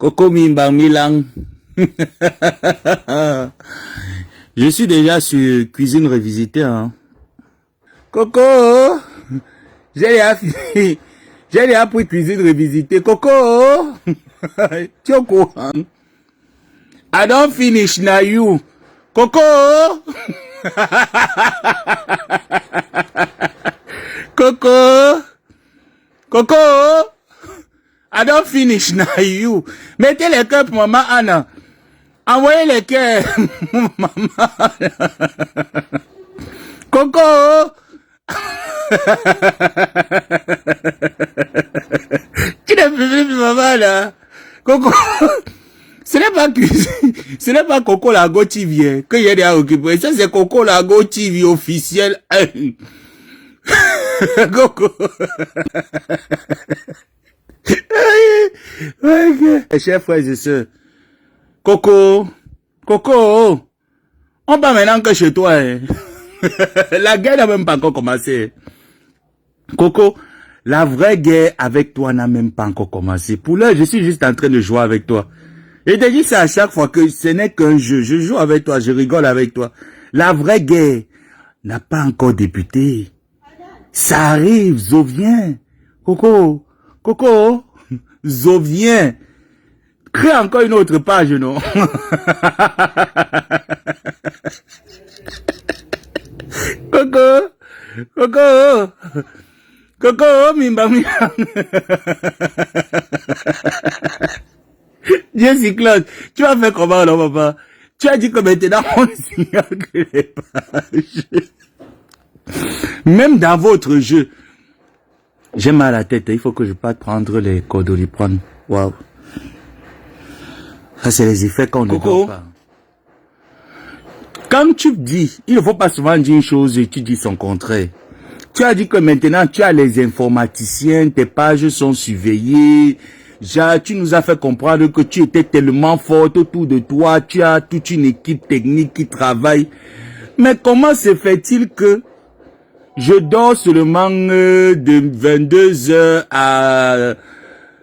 Coco Mimba Milan. Je suis déjà sur cuisine revisitée. Hein. Coco, j'ai appris cuisine revisitée. Coco, tu es au courant? I don't finish now you. Coco, Coco, Coco. I don't finish now you. Mettez les cœurs pour maman Anna. Envoyez les cœurs. Maman. Coco. Tu n'as plus maman là. Coco. Ce n'est pas Coco Lago TV que j'ai déjà occupé. Ça c'est Coco Lago TV officiel. Coco. Chers frères et sœurs, Coco, on va maintenant que chez toi. Hein. La guerre n'a même pas encore commencé. Coco, la vraie guerre avec toi n'a même pas encore commencé. Pour l'heure, je suis juste en train de jouer avec toi. Et te dis ça à chaque fois que ce n'est qu'un jeu. Je joue avec toi, je rigole avec toi. La vraie guerre n'a pas encore débuté. Ça arrive, Zo vient. Coco, Zo vient. Crée encore une autre page, non? Coco, Mimba. Dieu Cyclone, tu vas faire comment, non, papa? Tu as dit que maintenant, on signale que les pages. Même dans votre jeu, j'ai mal à la tête, il faut que je parte prendre les codoliprane. Waouh. Ça, c'est les effets qu'on ne donne pas. Quand tu dis, il ne faut pas souvent dire une chose et tu dis son contraire. Tu as dit que maintenant, tu as les informaticiens, tes pages sont surveillées. Tu nous as fait comprendre que tu étais tellement forte autour de toi, tu as toute une équipe technique qui travaille. Mais comment se fait-il que je dors seulement de 22h à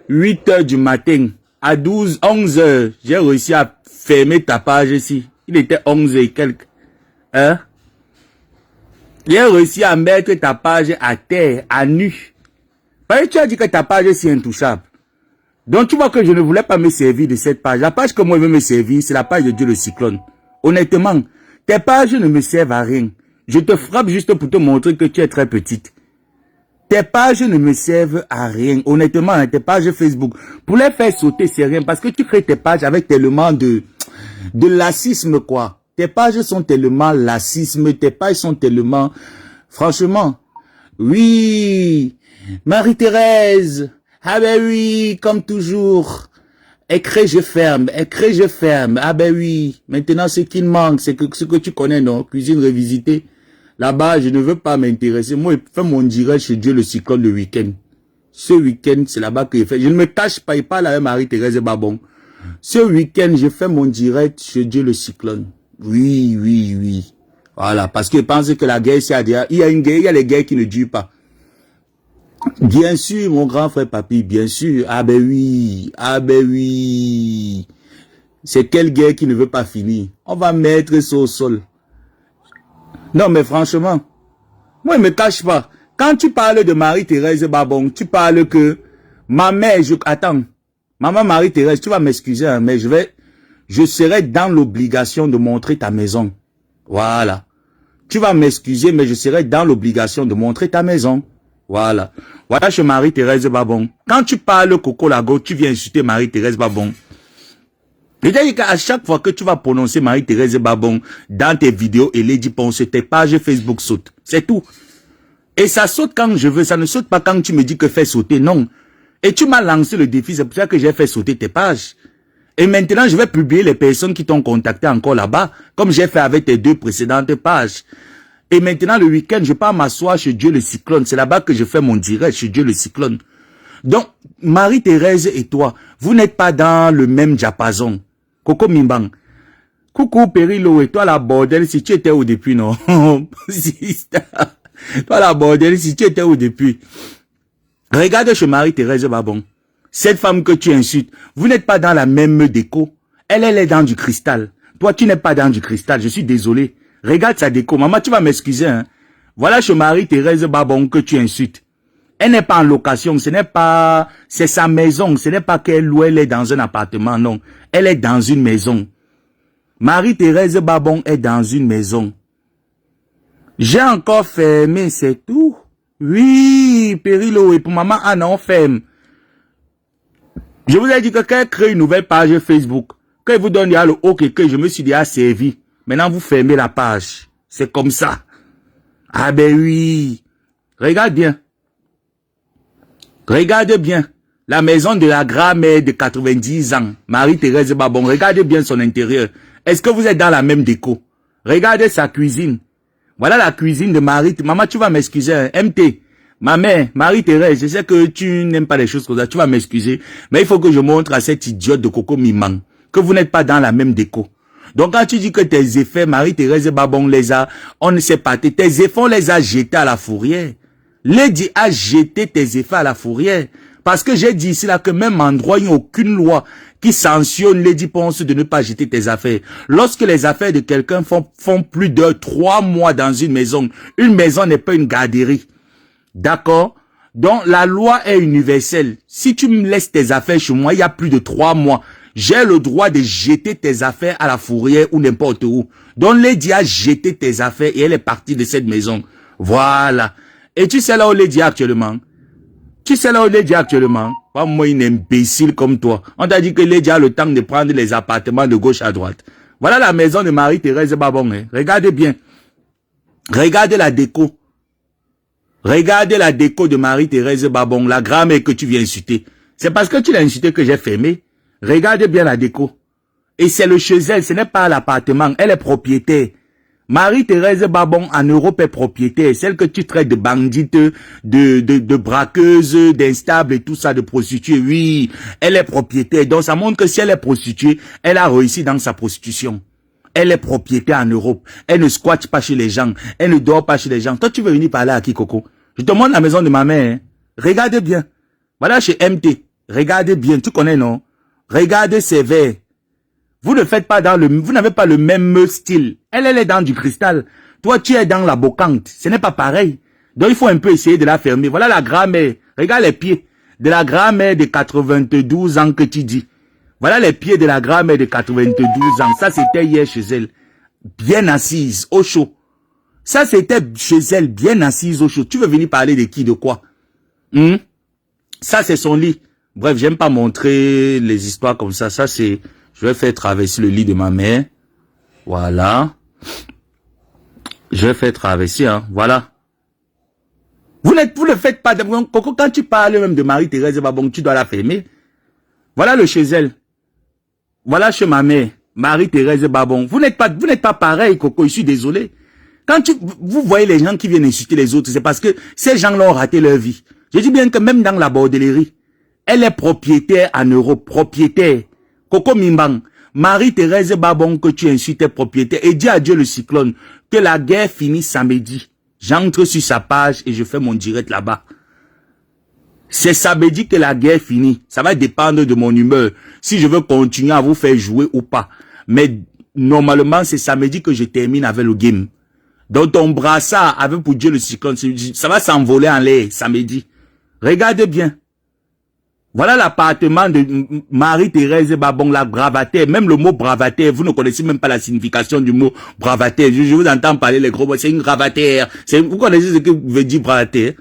8h du matin, à 11h, j'ai réussi à fermer ta page ici. Il était 11 et quelques. Hein? J'ai réussi à mettre ta page à terre, à nu. Parce que tu as dit que ta page est intouchable. Donc tu vois que je ne voulais pas me servir de cette page. La page que moi je veux me servir, c'est la page de Dieu le Cyclone. Honnêtement, tes pages ne me servent à rien. Je te frappe juste pour te montrer que tu es très petite. Tes pages ne me servent à rien. Honnêtement, hein, tes pages Facebook, pour les faire sauter, c'est rien. Parce que tu crées tes pages avec tellement de lassisme, quoi. Tes pages sont tellement lassisme. Tes pages sont tellement... Franchement, oui, Marie-Thérèse... Ah ben oui, comme toujours. Écris, je ferme. Ah ben oui. Maintenant, ce qui me manque, c'est que ce que tu connais, non? Cuisine revisitée. Là-bas, je ne veux pas m'intéresser. Moi, je fais mon direct chez Dieu le Cyclone le week-end. Ce week-end, c'est là-bas que je fais. Je ne me cache pas, il parle avec Marie-Thérèse Babon. Ce week-end, je fais mon direct chez Dieu le Cyclone. Oui. Voilà, parce que je pense que la guerre, il y a une guerre, il y a les guerres qui ne durent pas. Bien sûr, mon grand frère Papi, bien sûr. Ah ben oui. C'est quelle guerre qui ne veut pas finir? On va mettre ça au sol. Non, mais franchement, moi, je ne me cache pas. Quand tu parles de Marie-Thérèse Babon, tu parles que ma mère, attends, maman Marie-Thérèse, tu vas m'excuser, hein, mais je serai dans l'obligation de montrer ta maison. Voilà. Tu vas m'excuser, mais je serai dans l'obligation de montrer ta maison. Voilà. Voilà chez Marie-Thérèse Babon. Quand tu parles Coco Lago, tu viens insulter Marie-Thérèse Babon. C'est-à-dire qu'à chaque fois que tu vas prononcer Marie-Thérèse Babon dans tes vidéos et Lady Ponce, tes pages Facebook sautent. C'est tout. Et ça saute quand je veux. Ça ne saute pas quand tu me dis que fais sauter. Non. Et tu m'as lancé le défi. C'est pour ça que j'ai fait sauter tes pages. Et maintenant, je vais publier les personnes qui t'ont contacté encore là-bas, comme j'ai fait avec tes 2 précédentes pages. Et maintenant, le week-end, je pars m'asseoir chez Dieu le Cyclone. C'est là-bas que je fais mon direct chez Dieu le Cyclone. Donc, Marie-Thérèse et toi, vous n'êtes pas dans le même diapason. Coco Mimbang. Coucou Périlo et toi la bordel, si tu étais où depuis, non? Toi la bordel, si tu étais où depuis? Regarde chez Marie-Thérèse Babon. Cette femme que tu insultes, vous n'êtes pas dans la même déco. Elle est dans du cristal. Toi, tu n'es pas dans du cristal. Je suis désolé. Regarde sa déco. Maman, tu vas m'excuser. Hein. Voilà chez Marie-Thérèse Babon que tu insultes. Elle n'est pas en location. Ce n'est pas... C'est sa maison. Ce n'est pas qu'elle ou elle est dans un appartement. Non. Elle est dans une maison. Marie-Thérèse Babon est dans une maison. J'ai encore fermé, c'est tout. Oui, Périlo, et pour maman Anna, on ferme. Je vous ai dit que quand elle crée une nouvelle page Facebook, quand elle vous donne le OK, que je me suis déjà servi. Maintenant, vous fermez la page. C'est comme ça. Ah ben oui. Regarde bien. Regardez bien. La maison de la grand-mère de 90 ans, Marie-Thérèse Babon. Regardez bien son intérieur. Est-ce que vous êtes dans la même déco? Regardez sa cuisine. Voilà la cuisine de Marie. Maman, tu vas m'excuser. Hein? MT. Ma mère, Marie-Thérèse, je sais que tu n'aimes pas les choses comme ça. Tu vas m'excuser. Mais il faut que je montre à cette idiote de Coco Mimang que vous n'êtes pas dans la même déco. Donc quand tu dis que tes effets, Marie-Thérèse Babon les a, on ne sait pas, tes effets, on les a jetés à la fourrière. Lady a jeté tes effets à la fourrière. Parce que j'ai dit ici là que même endroit, il n'y a aucune loi qui sanctionne Lady Ponce de ne pas jeter tes affaires. Lorsque les affaires de quelqu'un font plus de 3 mois dans une maison n'est pas une garderie. D'accord? Donc la loi est universelle. Si tu me laisses tes affaires chez moi, il y a plus de 3 mois, j'ai le droit de jeter tes affaires à la fourrière ou n'importe où. Donc Lady a jeté tes affaires et elle est partie de cette maison. Voilà. Et tu sais là où Lady est actuellement? Tu sais là où Lady est actuellement? Pas moi une imbécile comme toi. On t'a dit que Lady a le temps de prendre les appartements de gauche à droite. Voilà la maison de Marie-Thérèse Babon. Hein. Regardez bien. Regardez la déco. Regardez la déco de Marie-Thérèse Babon, la grand-mère que tu viens insulter. C'est parce que tu l'as insulté que j'ai fermé. Regardez bien la déco. Et c'est le chez elle, ce n'est pas l'appartement. Elle est propriétaire. Marie-Thérèse Babon en Europe est propriétaire. Celle que tu traites de bandite, de braqueuse, d'instable et tout ça, de prostituée. Oui, elle est propriétaire. Donc ça montre que si elle est prostituée, elle a réussi dans sa prostitution. Elle est propriétaire en Europe. Elle ne squatte pas chez les gens. Elle ne dort pas chez les gens. Toi, tu veux venir parler à qui, Coco? Je te montre la maison de ma mère. Hein. Regardez bien. Voilà chez MT. Regardez bien. Tu connais, non? Regardez ses verres. Vous ne faites pas vous n'avez pas le même style. Elle est dans du cristal. Toi, tu es dans la bocante. Ce n'est pas pareil. Donc, il faut un peu essayer de la fermer. Voilà la grand-mère. Regarde les pieds de la grand-mère de 92 ans que tu dis. Voilà les pieds de la grand-mère de 92 ans. Ça, c'était hier chez elle. Bien assise, au chaud. Ça, c'était chez elle, bien assise, au chaud. Tu veux venir parler de qui, de quoi? Ça, c'est son lit. Bref, j'aime pas montrer les histoires comme ça. Ça, c'est... Je vais faire traverser le lit de ma mère. Voilà. Je vais faire traverser, hein. Voilà. Vous ne faites pas de... Coco, quand tu parles même de Marie-Thérèse Babon, tu dois la fermer. Voilà le chez elle. Voilà chez ma mère. Marie-Thérèse Babon. Vous n'êtes pas pareil, Coco. Je suis désolé. Quand vous voyez les gens qui viennent insulter les autres, c'est parce que ces gens-là ont raté leur vie. Je dis bien que même dans la bordellerie, elle est propriétaire en Europe. Propriétaire. Coco Mimbang, Marie-Thérèse Babon que tu insultes est propriétaire et dis à Dieu le cyclone que la guerre finit samedi. J'entre sur sa page et je fais mon direct là-bas. C'est samedi que la guerre finit. Ça va dépendre de mon humeur. Si je veux continuer à vous faire jouer ou pas. Mais normalement, c'est samedi que je termine avec le game. Donc ton brassard avec pour Dieu le cyclone, ça va s'envoler en l'air samedi. Regardez bien. Voilà l'appartement de Marie-Thérèse Babon, la bravataire. Même le mot bravataire, vous ne connaissez même pas la signification du mot bravataire. Je vous entends parler les gros mots, c'est une gravataire. Vous connaissez ce que veut dire bravataire?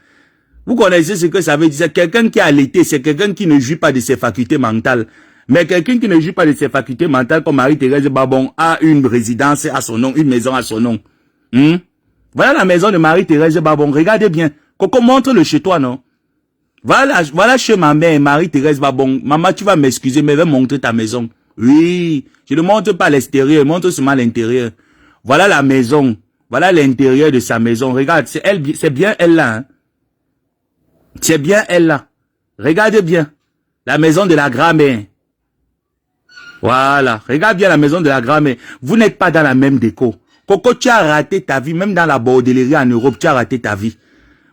Vous connaissez ce que ça veut dire? C'est quelqu'un qui a allaité, c'est quelqu'un qui ne jouit pas de ses facultés mentales. Mais quelqu'un qui ne jouit pas de ses facultés mentales comme Marie-Thérèse Babon a une résidence à son nom, une maison à son nom. Voilà la maison de Marie-Thérèse Babon. Regardez bien. Coco, montre-le chez toi, non? Voilà chez ma mère, Marie-Thérèse Babon. Maman, tu vas m'excuser, mais va montrer ta maison. Oui, je ne montre pas l'extérieur, je montre seulement l'intérieur. Voilà la maison. Voilà l'intérieur de sa maison. Regarde, c'est bien elle là. Hein? C'est bien elle là. Regardez bien. La maison de la grand-mère. Voilà. Regarde bien la maison de la grand-mère. Vous n'êtes pas dans la même déco. Coco, tu as raté ta vie. Même dans la bordellerie en Europe, tu as raté ta vie.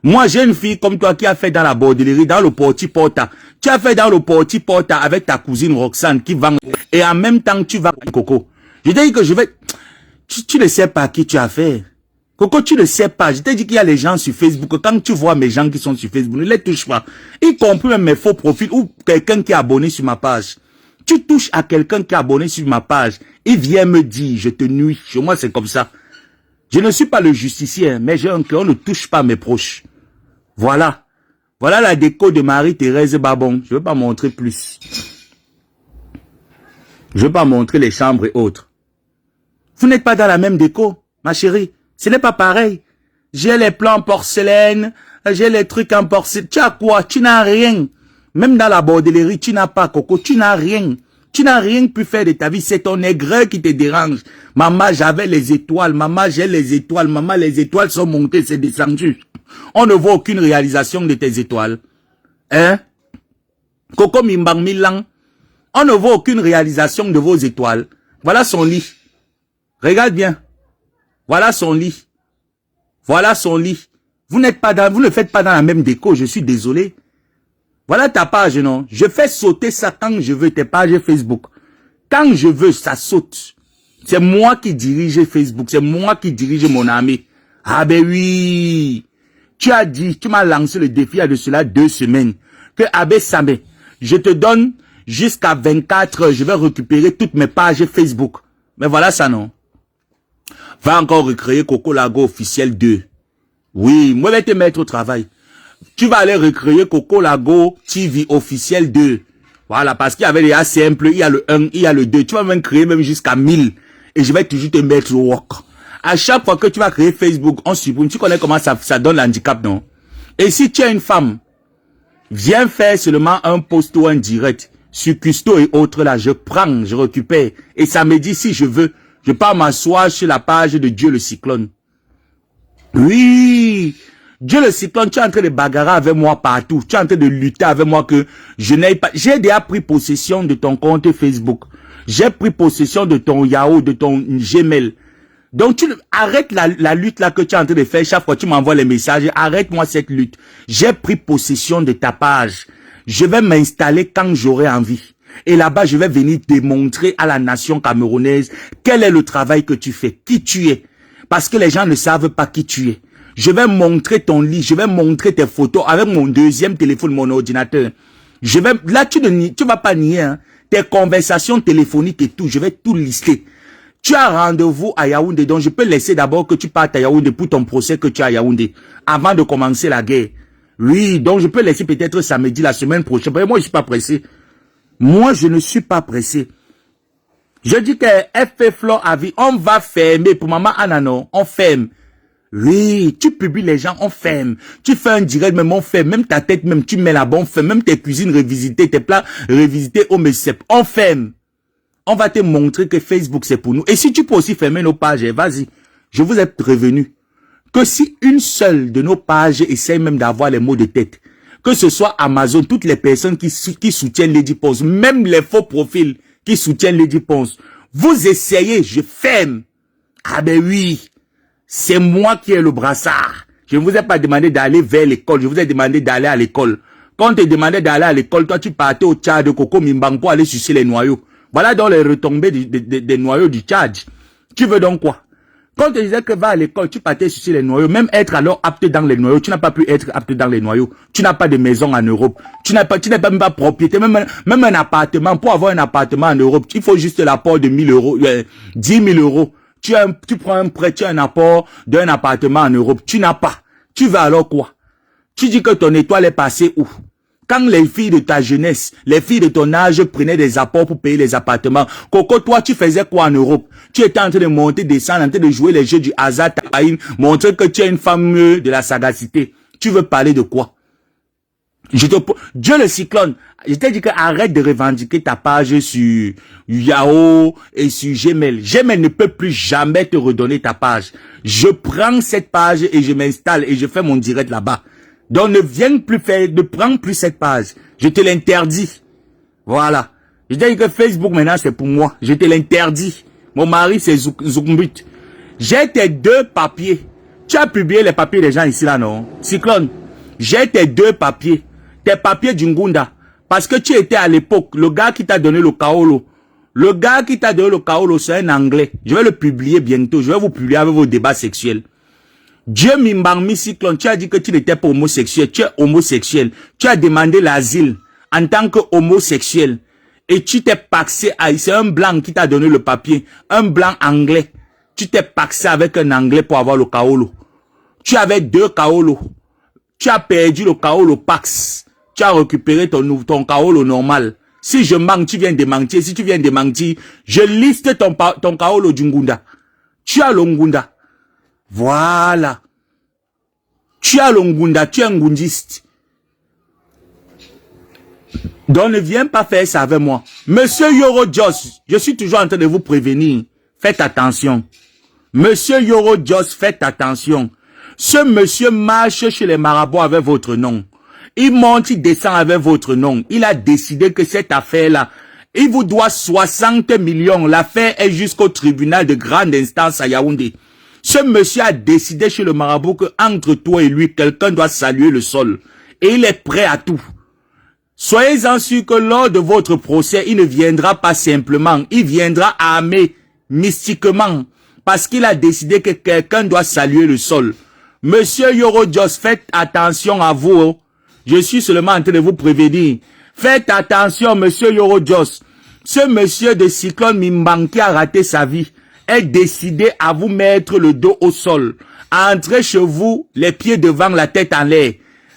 Moi, j'ai une fille comme toi qui a fait dans la bordellerie, dans le porta. Tu as fait dans le porta avec ta cousine Roxane qui vend. Et en même temps, tu vas Coco. Je t'ai dit que je vais... Tu ne sais pas qui tu as fait. Coco, tu ne sais pas. Je t'ai dit qu'il y a les gens sur Facebook. Quand tu vois mes gens qui sont sur Facebook, ne les touche pas. Y compris même mes faux profils ou quelqu'un qui est abonné sur ma page. Tu touches à quelqu'un qui est abonné sur ma page. Il vient me dire, je te nuis. Chez moi, c'est comme ça. Je ne suis pas le justicier, mais j'ai un cœur, on ne touche pas mes proches. Voilà. Voilà la déco de Marie-Thérèse Babon. Je ne veux pas montrer plus. Je ne veux pas montrer les chambres et autres. Vous n'êtes pas dans la même déco, ma chérie. Ce n'est pas pareil. J'ai les plans en porcelaine, j'ai les trucs en porcelaine. Tu as quoi? Tu n'as rien. Même dans la bordellerie, tu n'as pas, Coco. Tu n'as rien. Tu n'as rien pu faire de ta vie. C'est ton aigreur qui te dérange. Maman, j'avais les étoiles. Maman, j'ai les étoiles. Maman, les étoiles sont montées, c'est descendu. On ne voit aucune réalisation de tes étoiles. Hein? Coco Mimbang Milang. On ne voit aucune réalisation de vos étoiles. Voilà son lit. Regarde bien. Voilà son lit. Voilà son lit. Vous ne faites pas dans la même déco, je suis désolé. Voilà ta page, non? Je fais sauter ça quand je veux, tes pages Facebook. Quand je veux, ça saute. C'est moi qui dirige Facebook, c'est moi qui dirige mon ami. Ah ben oui. Tu as dit, tu m'as lancé le défi il y a de cela 2 semaines. Que Abbé Samé, je te donne jusqu'à 24 heures, je vais récupérer toutes mes pages Facebook. Mais voilà ça, non? Va encore recréer Coco Lago officiel 2. Oui, moi je vais te mettre au travail. Tu vas aller recréer Coco Lago TV officiel 2. Voilà, parce qu'il y avait les A simple, il y a le 1, il y a le 2. Tu vas même créer même jusqu'à 1000. Et je vais toujours te mettre au work. À chaque fois que tu vas créer Facebook, on supprime. Tu connais comment ça donne l'handicap, non? Et si tu es une femme, viens faire seulement un post ou un direct sur Custo et autres là. Je prends, je récupère. Et ça me dit si je veux, je pars m'asseoir sur la page de Dieu le Cyclone. Oui, Dieu le Cyclone, tu es en train de bagarrer avec moi partout. Tu es en train de lutter avec moi que je n'ai pas... J'ai déjà pris possession de ton compte Facebook. J'ai pris possession de ton Yahoo, de ton Gmail. Donc, arrête la lutte là que tu es en train de faire. Chaque fois que tu m'envoies les messages, arrête-moi cette lutte. J'ai pris possession de ta page. Je vais m'installer quand j'aurai envie. Et là-bas, je vais venir démontrer à la nation camerounaise quel est le travail que tu fais, qui tu es. Parce que les gens ne savent pas qui tu es. Je vais montrer ton lit, je vais montrer tes photos avec mon deuxième téléphone, mon ordinateur. Là, tu vas pas nier, hein, tes conversations téléphoniques et tout, je vais tout lister. Tu as rendez-vous à Yaoundé, donc je peux laisser d'abord que tu partes à Yaoundé pour ton procès que tu as à Yaoundé, avant de commencer la guerre. Oui, donc je peux laisser peut-être samedi, la semaine prochaine. Moi, je suis pas pressé. Moi, je ne suis pas pressé. Je dis que FP Flor a vu, on va fermer. Pour maman Anano, on ferme. Oui, tu publies les gens, on ferme. Tu fais un direct, même on ferme. Même ta tête, même tu mets là-bas, on ferme. Même tes cuisines revisitées, tes plats revisités au MECEP, on ferme. On va te montrer que Facebook, c'est pour nous. Et si tu peux aussi fermer nos pages, vas-y. Je vous ai prévenu que si une seule de nos pages essaie même d'avoir les mots de tête, que ce soit Amazon, toutes les personnes qui soutiennent Lady Ponce, même les faux profils qui soutiennent Lady Ponce, vous essayez, je ferme. Ah ben oui, c'est moi qui ai le brassard. Je ne vous ai pas demandé d'aller vers l'école, je vous ai demandé d'aller à l'école. Quand on te demandait d'aller à l'école, toi tu partais au Tchad de Coco Mimbang pour aller sucer les noyaux. Voilà donc les retombées des noyaux du Tchad. Tu veux donc quoi? Quand on te disait que va à l'école, tu partais sucer les noyaux, même être alors apte dans les noyaux, tu n'as pas pu être apte dans les noyaux. Tu n'as pas de maison en Europe. Tu n'es pas même pas propriété, même un appartement. Pour avoir un appartement en Europe, il faut juste l'apport de 1000 euros, 10 000 euros. Tu prends un prêt, tu as un apport d'un appartement en Europe. Tu n'as pas. Tu vas alors quoi? Tu dis que ton étoile est passée où? Quand les filles de ta jeunesse, les filles de ton âge prenaient des apports pour payer les appartements, Coco, toi, tu faisais quoi en Europe? Tu étais en train de monter, descendre, en train de jouer les jeux du hasard, montrer que tu es une femme de la sagacité. Tu veux parler de quoi? Dieu le Cyclone, je t'ai dit que arrête de revendiquer ta page sur Yahoo et sur Gmail. Gmail ne peut plus jamais te redonner ta page. Je prends cette page et je m'installe et je fais mon direct là-bas. Donc ne viens plus faire, ne prends plus cette page. Je te l'interdis. Voilà. Je dis que Facebook maintenant c'est pour moi. Je te l'interdis. Mon mari c'est Zukumbut. J'ai tes 2 papiers. Tu as publié les papiers des gens ici là, non? Cyclone, j'ai tes 2 papiers. Tes papiers d'Ingunda. Parce que tu étais à l'époque, le gars qui t'a donné le kaolo. Le gars qui t'a donné le kaolo, c'est un Anglais. Je vais le publier bientôt. Je vais vous publier avec vos débats sexuels. Dieu Mimbangmi Cyclone, tu as dit que tu n'étais pas homosexuel. Tu es homosexuel. Tu as demandé l'asile en tant que homosexuel. Et tu t'es paxé à... C'est un blanc qui t'a donné le papier. Un blanc anglais. Tu t'es paxé avec un anglais pour avoir le kaolo. Tu avais 2 kaolo. Tu as perdu le kaolo pax. Tu as récupéré ton kaolo normal. Si je manque, tu viens de mentir. Si tu viens de mentir, je liste ton kaolo du Ngunda. Tu as le Ngunda. Voilà. Tu as le Ngunda. Tu es un Ngundiste. Donc ne viens pas faire ça avec moi. Monsieur Yoro Jos, je suis toujours en train de vous prévenir. Faites attention. Monsieur Yoro Jos, faites attention. Ce monsieur marche chez les marabouts avec votre nom. Il monte, il descend avec votre nom. Il a décidé que cette affaire-là, il vous doit 60 millions. L'affaire est jusqu'au tribunal de grande instance à Yaoundé. Ce monsieur a décidé chez le marabout que entre toi et lui, quelqu'un doit saluer le sol. Et il est prêt à tout. Soyez-en sûrs que lors de votre procès, il ne viendra pas simplement. Il viendra armé mystiquement. Parce qu'il a décidé que quelqu'un doit saluer le sol. Monsieur Yoro Jos, faites attention à vous. Je suis seulement en train de vous prévenir. Faites attention, monsieur Yoro Jos. Ce monsieur de Cyclone Mimbang qui a raté sa vie est décidé à vous mettre le dos au sol. À entrer chez vous, les pieds devant, la tête en l'air.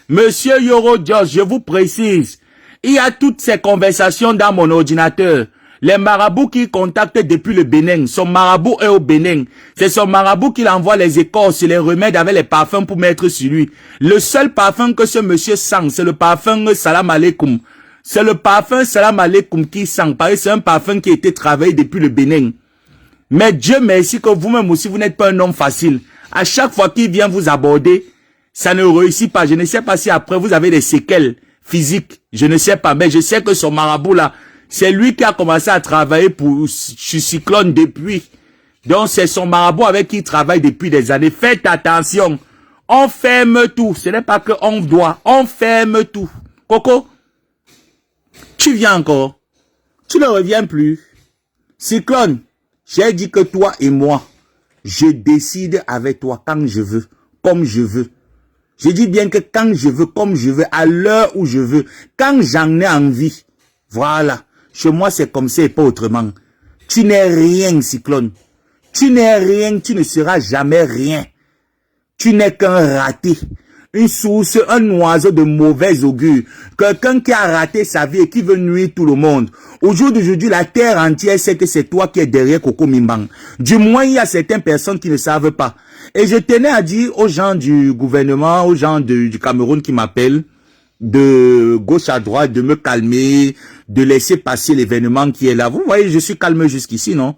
Monsieur Yoro Jos, je vous précise, il y a toutes ces conversations dans mon ordinateur. Les marabouts qui contactent depuis le Bénin, son marabout est au Bénin. C'est son marabout qui envoie les écorces et les remèdes avec les parfums pour mettre sur lui. Le seul parfum que ce monsieur sent, c'est le parfum Salam Aleikum. C'est le parfum Salam Aleikum qui sent. Pareil, c'est un parfum qui a été travaillé depuis le Bénin. Mais Dieu merci que vous-même aussi, vous n'êtes pas un homme facile. À chaque fois qu'il vient vous aborder, ça ne réussit pas. Je ne sais pas si après vous avez des séquelles physiques. Je ne sais pas, mais je sais que son marabout là, c'est lui qui a commencé à travailler pour Cyclone depuis. Donc c'est son marabout avec qui il travaille depuis des années. Faites attention. On ferme tout. Ce n'est pas que on doit. On ferme tout. Coco, tu viens encore. Tu ne reviens plus. Cyclone, j'ai dit que toi et moi, je décide avec toi quand je veux, comme je veux. Je dis bien que quand je veux, comme je veux, à l'heure où je veux, quand j'en ai envie. Voilà. Chez moi, c'est comme ça et pas autrement. Tu n'es rien, Cyclone. Tu n'es rien, tu ne seras jamais rien. Tu n'es qu'un raté. Une source, un oiseau de mauvais augure. Quelqu'un qui a raté sa vie et qui veut nuire tout le monde. Au jour d'aujourd'hui, la terre entière sait que c'est toi qui es derrière Coco Mimbang. Du moins, il y a certaines personnes qui ne savent pas. Et je tenais à dire aux gens du gouvernement, aux gens du Cameroun qui m'appellent, de gauche à droite, de me calmer, de laisser passer l'événement qui est là. Vous voyez, je suis calme jusqu'ici, non?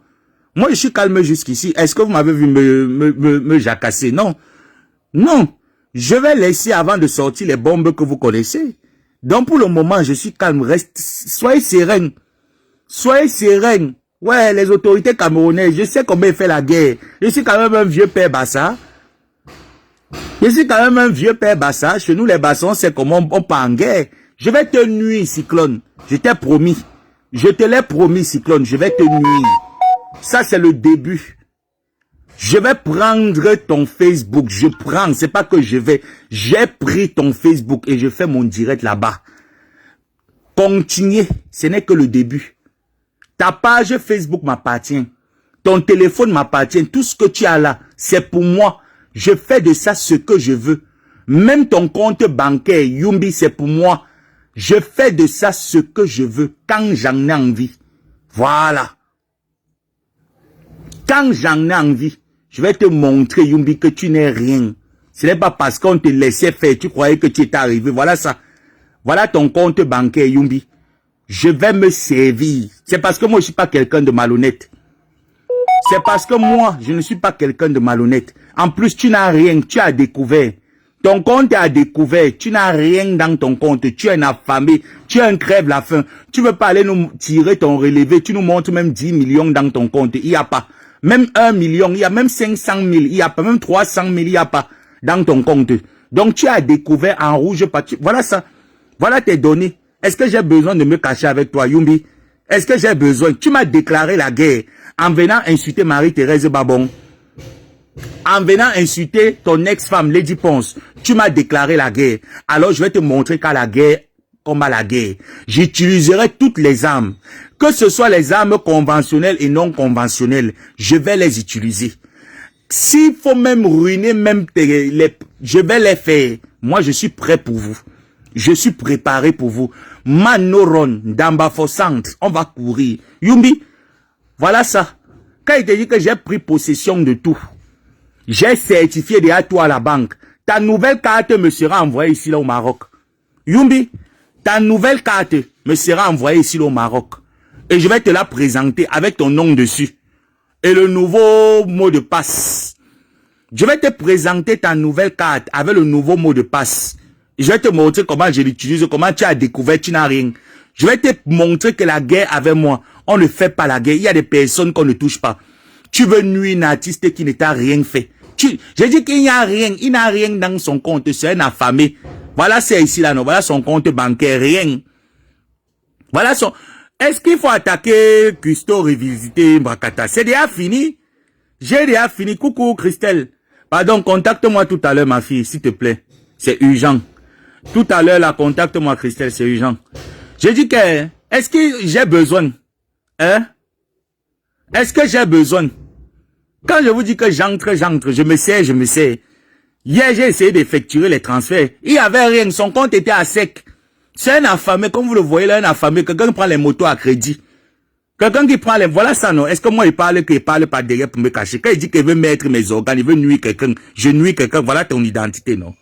Moi, je suis calme jusqu'ici. Est-ce que vous m'avez vu me jacasser? Non. Non. Je vais laisser avant de sortir les bombes que vous connaissez. Donc, pour le moment, je suis calme. Soyez sereine. Soyez sereine. Ouais, les autorités camerounaises, je sais comment ils font la guerre. Je suis quand même un vieux père Bassa. Je suis quand même un vieux père Bassa. Chez nous, les Bassons, c'est comment on part en guerre. Je vais te nuire, Cyclone. Je t'ai promis. Je te l'ai promis, Cyclone. Je vais te nuire. Ça, c'est le début. Je vais prendre ton Facebook. Je prends. C'est pas que je vais. J'ai pris ton Facebook et je fais mon direct là-bas. Continuez. Ce n'est que le début. Ta page Facebook m'appartient. Ton téléphone m'appartient. Tout ce que tu as là, c'est pour moi. Je fais de ça ce que je veux. Même ton compte bancaire, Yumbi, c'est pour moi. Je fais de ça ce que je veux quand j'en ai envie. Voilà. Quand j'en ai envie, je vais te montrer, Yumbi, que tu n'es rien. Ce n'est pas parce qu'on te laissait faire, tu croyais que tu étais arrivé. Voilà ça. Voilà ton compte bancaire, Yumbi. Je vais me servir. C'est parce que moi, je ne suis pas quelqu'un de malhonnête. C'est parce que moi, je ne suis pas quelqu'un de malhonnête. En plus, tu n'as rien, tu as découvert. Ton compte est à découvert. Tu n'as rien dans ton compte. Tu es un affamé. Tu es un crève la faim. Tu veux pas aller nous tirer ton relevé. Tu nous montres même 10 millions dans ton compte. Il n'y a pas. Même 1 million, il y a même 500 000, il y a pas même 300 000, il n'y a pas dans ton compte. Donc tu as découvert en rouge, voilà ça. Voilà tes données. Est-ce que j'ai besoin de me cacher avec toi, Yumbi? Est-ce que j'ai besoin? Tu m'as déclaré la guerre en venant insulter Marie-Thérèse Babon. En venant insulter ton ex-femme, Lady Ponce. Tu m'as déclaré la guerre. Alors je vais te montrer qu'à la guerre, comme à la guerre, j'utiliserai toutes les armes. Que ce soit les armes conventionnelles et non conventionnelles, je vais les utiliser. S'il faut même ruiner, je vais les faire. Moi, je suis prêt pour vous. Je suis préparé pour vous. Manoron, Dambafosant, on va courir. Yumbi, voilà ça. Quand il te dit que j'ai pris possession de tout, j'ai certifié déjà toi à la banque. Ta nouvelle carte me sera envoyée ici là au Maroc. Yumbi, ta nouvelle carte me sera envoyée ici là au Maroc. Et je vais te la présenter avec ton nom dessus. Et le nouveau mot de passe. Je vais te présenter ta nouvelle carte avec le nouveau mot de passe. Je vais te montrer comment je l'utilise, comment tu as découvert, tu n'as rien. Je vais te montrer que la guerre avec moi, on ne fait pas la guerre. Il y a des personnes qu'on ne touche pas. Tu veux nuire un artiste qui ne t'a rien fait. J'ai dit qu'il n'y a rien, il n'a rien dans son compte, c'est un affamé. Voilà, c'est ici là, non, voilà son compte bancaire, rien. Voilà son... Est-ce qu'il faut attaquer Custo Revisité Mbrakata? C'est déjà fini. J'ai déjà fini. Coucou Christelle. Pardon, contacte-moi tout à l'heure ma fille, s'il te plaît. C'est urgent. Tout à l'heure là, contacte-moi Christelle, c'est urgent. J'ai dit que, est-ce que j'ai besoin? Hein? Est-ce que j'ai besoin? Quand je vous dis que j'entre, je me sais. Hier, j'ai essayé d'effectuer les transferts. Il n'y avait rien, son compte était à sec. C'est un affamé, comme vous le voyez là, un affamé. Quelqu'un qui prend les motos à crédit. Quelqu'un qui prend les... Voilà ça, non? Est-ce que moi, il parle pas derrière pour me cacher? Quand il dit qu'il veut mettre mes organes, il veut nuire quelqu'un, je nuis quelqu'un, voilà ton identité, non?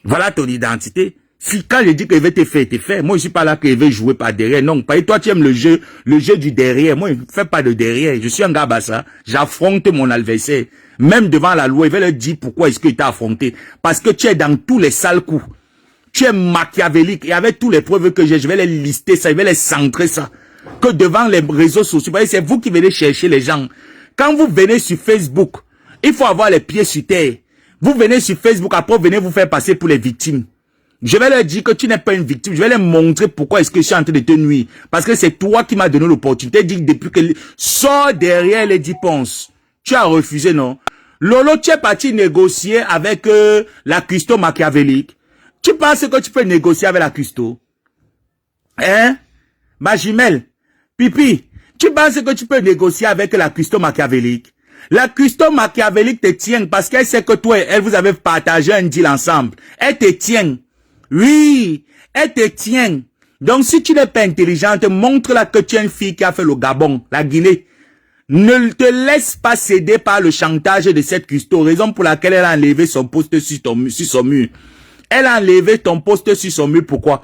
Voilà ton identité. Si quand je dis qu'il veut te faire, moi, je suis pas là qu'il veut jouer par derrière, non. Parce que toi, tu aimes le jeu du derrière. Moi, je ne fais pas de derrière. Je suis un gars bassa. J'affronte mon adversaire. Même devant la loi, il va leur dire pourquoi est-ce qu'il t'a affronté. Parce que tu es dans tous les sales coups. Tu es machiavélique. Et avec tous les preuves que j'ai, je vais les lister ça, je vais les centrer ça. Que devant les réseaux sociaux, c'est vous qui venez chercher les gens. Quand vous venez sur Facebook, il faut avoir les pieds sur terre. Vous venez sur Facebook, après vous venez vous faire passer pour les victimes. Je vais leur dire que tu n'es pas une victime. Je vais leur montrer pourquoi est-ce que je suis en train de te nuire. Parce que c'est toi qui m'as donné l'opportunité. Dis depuis que... Sors derrière les Ponce. Tu as refusé, non? Lolo, tu es parti négocier avec la custo machiavélique. Tu penses que tu peux négocier avec la custo? Hein? Ma jumelle. Pipi, tu penses que tu peux négocier avec la custo machiavélique? La custo machiavélique te tient parce qu'elle sait que toi et elle, vous avez partagé un deal ensemble. Elle te tient. Oui, elle te tient. Donc, si tu n'es pas intelligente, montre-la que tu es une fille qui a fait le Gabon, la Guinée. Ne te laisse pas céder par le chantage de cette custo, raison pour laquelle elle a enlevé son poste sur son mur. Elle a enlevé ton poste sur son mur, pourquoi?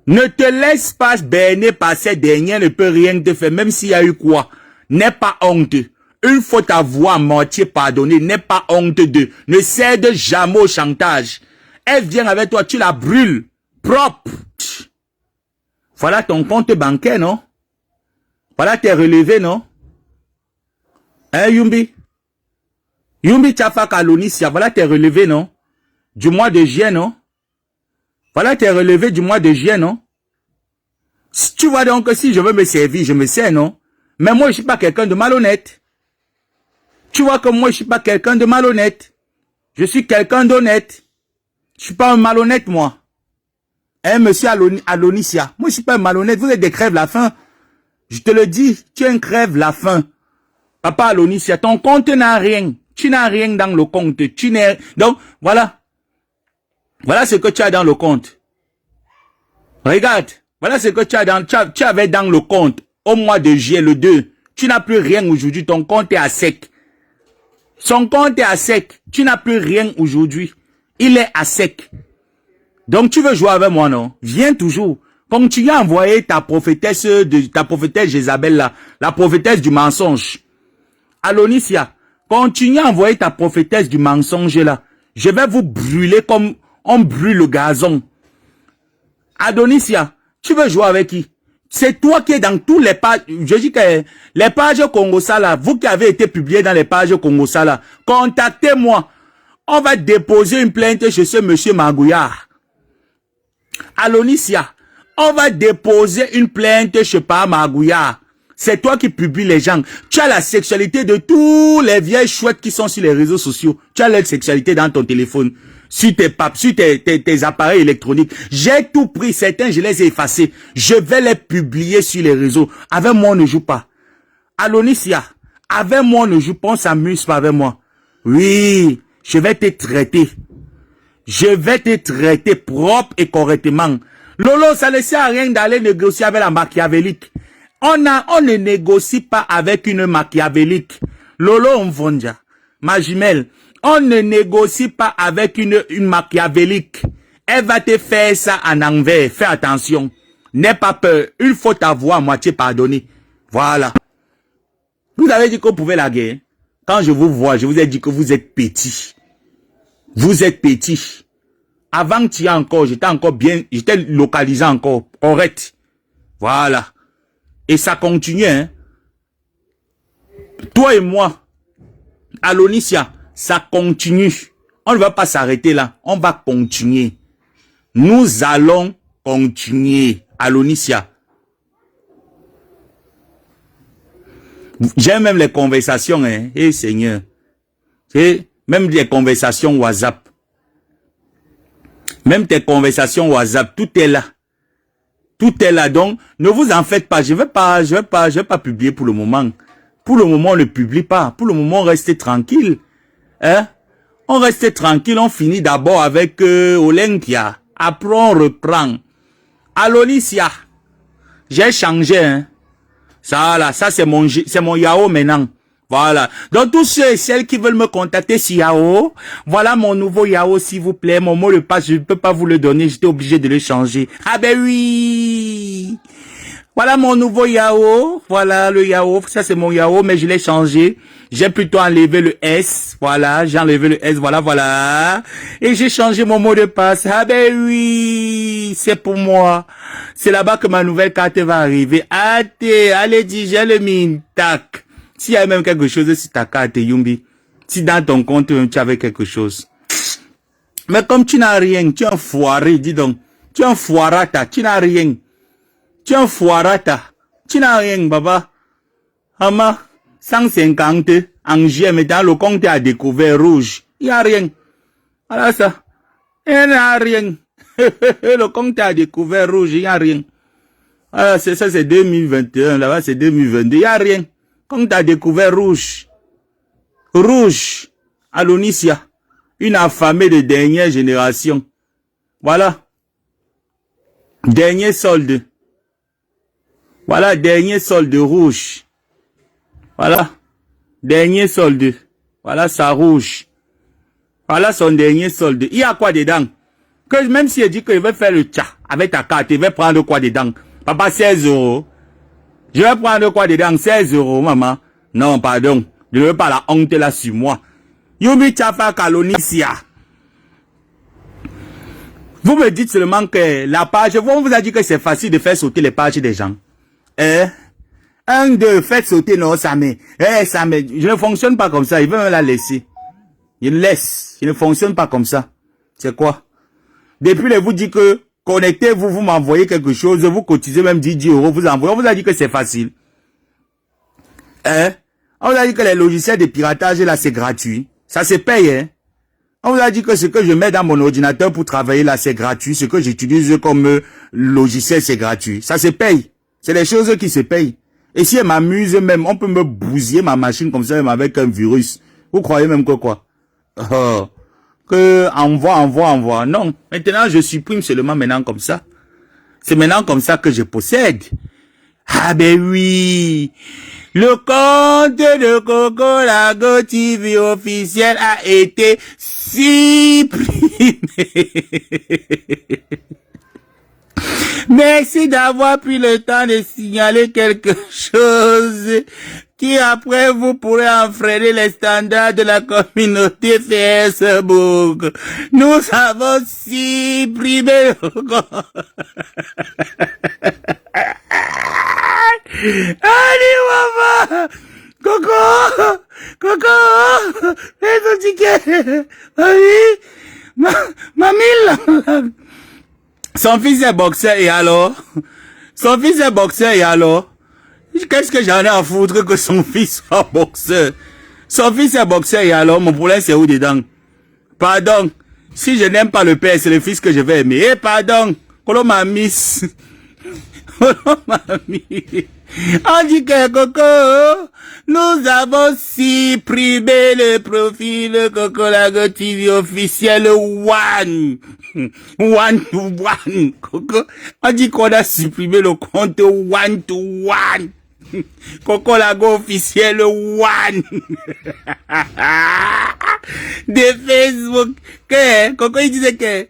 Ne te laisse pas berner par cette dernière, ne peut rien te faire, même s'il y a eu quoi. N'aie pas honte. Une fois ta voix à moitié pardonnée, n'aie pas honte de. Ne cède jamais au chantage. Elle vient avec toi, tu la brûles. Propre. Voilà ton compte bancaire, non? Voilà tes relevés, non? Hein, Yumbi? Yumbi Tchafak Alonissia, voilà tes relevés, non? Du mois de juillet, non? Voilà tes relevés du mois de juillet, non? Tu vois donc que si je veux me servir, je me sers, non? Mais moi, je suis pas quelqu'un de malhonnête. Tu vois que moi, je suis pas quelqu'un de malhonnête. Je suis quelqu'un d'honnête. Je suis pas un malhonnête, moi. Hein, monsieur Alonissia. Moi, je suis pas un malhonnête. Vous êtes des crèves la faim. Je te le dis, tu es un crève la faim. Papa Alonissia, ton compte n'a rien. Tu n'as rien dans le compte. Tu n'es... Donc, voilà. Voilà ce que tu as dans le compte. Regarde. Voilà ce que tu avais dans le compte au mois de juillet, le 2. Tu n'as plus rien aujourd'hui. Ton compte est à sec. Son compte est à sec. Tu n'as plus rien aujourd'hui. Il est à sec. Donc, tu veux jouer avec moi, non? Viens toujours. Continue à envoyer ta prophétesse Jézabel là. La prophétesse du mensonge. Alonissia, continue à envoyer ta prophétesse du mensonge là. Je vais vous brûler comme on brûle le gazon. Adonissia, tu veux jouer avec qui? C'est toi qui es dans tous les pages. Je dis que les pages Congo Sala, vous qui avez été publiés dans les pages Congo Sala, contactez-moi. On va déposer une plainte chez ce monsieur Magouillard. À l'Onicia, on va déposer une plainte chez Pa Magouillard. C'est toi qui publies les gens. Tu as la sexualité de tous les vieilles chouettes qui sont sur les réseaux sociaux. Tu as leur sexualité dans ton téléphone, sur tes appareils électroniques. J'ai tout pris. Certains, je les ai effacés. Je vais les publier sur les réseaux. Avec moi, on ne joue pas. À l'Onicia, avec moi, on ne joue pas. On s'amuse pas avec moi. Oui, je vais te traiter. Je vais te traiter propre et correctement. Lolo, ça ne sert à rien d'aller négocier avec la machiavélique. On ne négocie pas avec une machiavélique. Lolo Mvonja, ma jumelle, on ne négocie pas avec une machiavélique. Elle va te faire ça en envers. Fais attention. N'aie pas peur. Une faute à voir à moitié pardonnée. Voilà. Vous avez dit qu'on pouvait la guerre. Quand je vous vois, je vous ai dit que vous êtes petit. Vous êtes petit. Avant-hier encore, j'étais encore bien, j'étais localisé encore. Correct. Voilà. Et ça continue, hein. Toi et moi, à l'Onicia, ça continue. On ne va pas s'arrêter là. On va continuer. Nous allons continuer à l'Onicia. J'aime même les conversations, hein. Eh Seigneur. Même les conversations WhatsApp. Même tes conversations WhatsApp, tout est là. Tout est là, donc ne vous en faites pas. Je vais pas publier pour le moment. Pour le moment, on ne publie pas. Pour le moment, restez tranquille. Hein? On reste tranquille. On finit d'abord avec Olympia. Après, on reprend. À l'Olicia, j'ai changé. Hein? Ça, là, ça c'est mon Yahoo maintenant. Voilà. Donc, tous ceux et celles qui veulent me contacter sur Yahoo, voilà mon nouveau Yahoo, s'il vous plaît. Mon mot de passe, je ne peux pas vous le donner. J'étais obligé de le changer. Ah ben oui. Voilà mon nouveau Yahoo. Voilà le Yahoo. Ça, c'est mon Yahoo, mais je l'ai changé. J'ai plutôt enlevé le S. Voilà. J'ai enlevé le S. Voilà, voilà. Et j'ai changé mon mot de passe. Ah ben oui. C'est pour moi. C'est là-bas que ma nouvelle carte va arriver. Allez, dis, j'ai le mintac. S'il y a même quelque chose sur ta carte, Yumbi, si dans ton compte, tu avais quelque chose. Mais comme tu n'as rien, tu es un foiré, dis donc. Tu es un foirata, tu n'as rien. Tu es un foirata. Tu n'as rien, baba. Ama, 150, en juillet, mais dans le compte a découvert rouge. Il n'y a rien. Voilà ça. Il n'y a rien. Le compte a découvert rouge, il n'y a rien. Voilà, ça c'est 2021, là-bas c'est 2022, il n'y a rien. Quand tu as découvert rouge, à l'Onicia, une affamée de dernière génération. Voilà. Dernier solde. Voilà, dernier solde rouge. Voilà. Dernier solde. Voilà ça rouge. Voilà son dernier solde. Il y a quoi dedans? Que même si il dit qu'il veut faire le tcha avec ta carte, il va prendre quoi dedans? Papa, 16 €. Je vais prendre quoi dedans? 16 €, maman. Non, pardon. Je ne veux pas la honte là sur moi. Yumi Tchafa Kalonicia. Vous me dites seulement que la page, on vous a dit que c'est facile de faire sauter les pages des gens. 1, 2, faites sauter, non, ça met. Ça met. Je ne fonctionne pas comme ça. Il veut me la laisser. Il laisse. Je ne fonctionne pas comme ça. C'est quoi? Depuis, je vous dis que connectez-vous, vous m'envoyez quelque chose, vous cotisez même 10 €, vous envoyez. On vous a dit que c'est facile. On vous a dit que les logiciels de piratage, là, c'est gratuit. Ça se paye, hein. On vous a dit que ce que je mets dans mon ordinateur pour travailler, là, c'est gratuit. Ce que j'utilise comme logiciel, c'est gratuit. Ça se paye. C'est des choses qui se payent. Et si elle m'amuse même, on peut me bousiller ma machine comme ça, même avec un virus. Vous croyez même que quoi? Que envoie. Non. Maintenant, je supprime seulement maintenant comme ça. C'est maintenant comme ça que je possède. Ah ben oui. Le compte de Coco Lago TV officiel a été supprimé. Merci d'avoir pris le temps de signaler quelque chose qui après vous pourrez enfreindre les standards de la communauté Facebook. Nous avons supprimé le compte. Allez, maman! Coco! Coco! Fais ton ticket! Mamie! Mamie, son fils est boxeur et alors? Son fils est boxeur et alors? Qu'est-ce que j'en ai à foutre que son fils soit boxeur? Son fils est boxeur et alors, mon problème c'est où dedans? Pardon. Si je n'aime pas le père, c'est le fils que je vais aimer. Eh, pardon. Kolo ma miss. Kolo ma miss. On dit que Coco, nous avons supprimé le profil Cocolago TV officiel one. One to one. Coco, on dit qu'on a supprimé le compte one to one. Cocolago officiel one. De Facebook. Que, Coco il disait que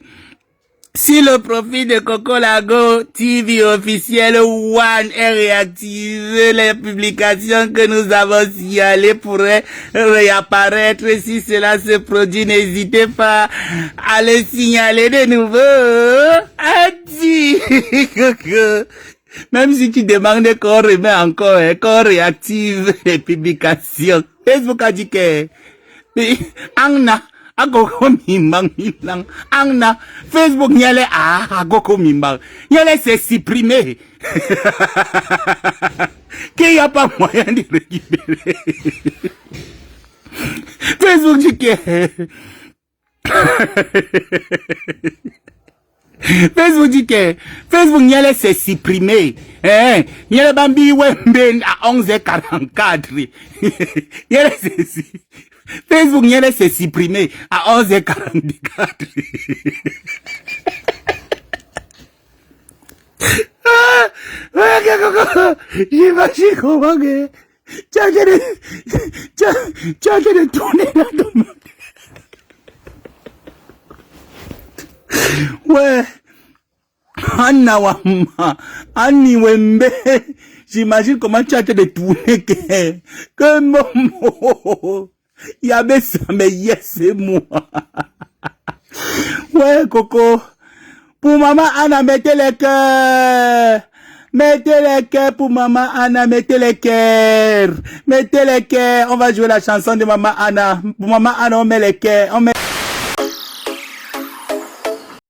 si le profil de Cocolago TV officiel One est réactivé, les publications que nous avons signalées pourraient réapparaître. Si cela se produit, n'hésitez pas à le signaler de nouveau. Adi, Coco. Même si tu demandes qu'on remet encore, qu'on réactive les publications. Facebook a dit que Angna, agoko mimbang milang. Angna, Facebook nyale agoko mimbang. Nyale c'est supprimé. Qu'il n'y a pas moyen de récupérer. Facebook dit que Facebook dit que Facebook nyale c'est supprimé. Nyale bambi wembe à 11h44. Nyale c'est Facebook nyale c'est supprimé à 11h44. J'imagine comment que tu as de tourner là dedans. Ouais. Anna Wama, Annie Wembe, j'imagine comment tu as de tourner que Momo. Yabé ça, mais yes, c'est moi. Ouais, Coco. Pour maman Anna, mettez les cœurs. Mettez les cœurs pour maman Anna, mettez les cœurs. Mettez les cœurs. On va jouer la chanson de maman Anna. Pour maman Anna, on met les cœurs. On met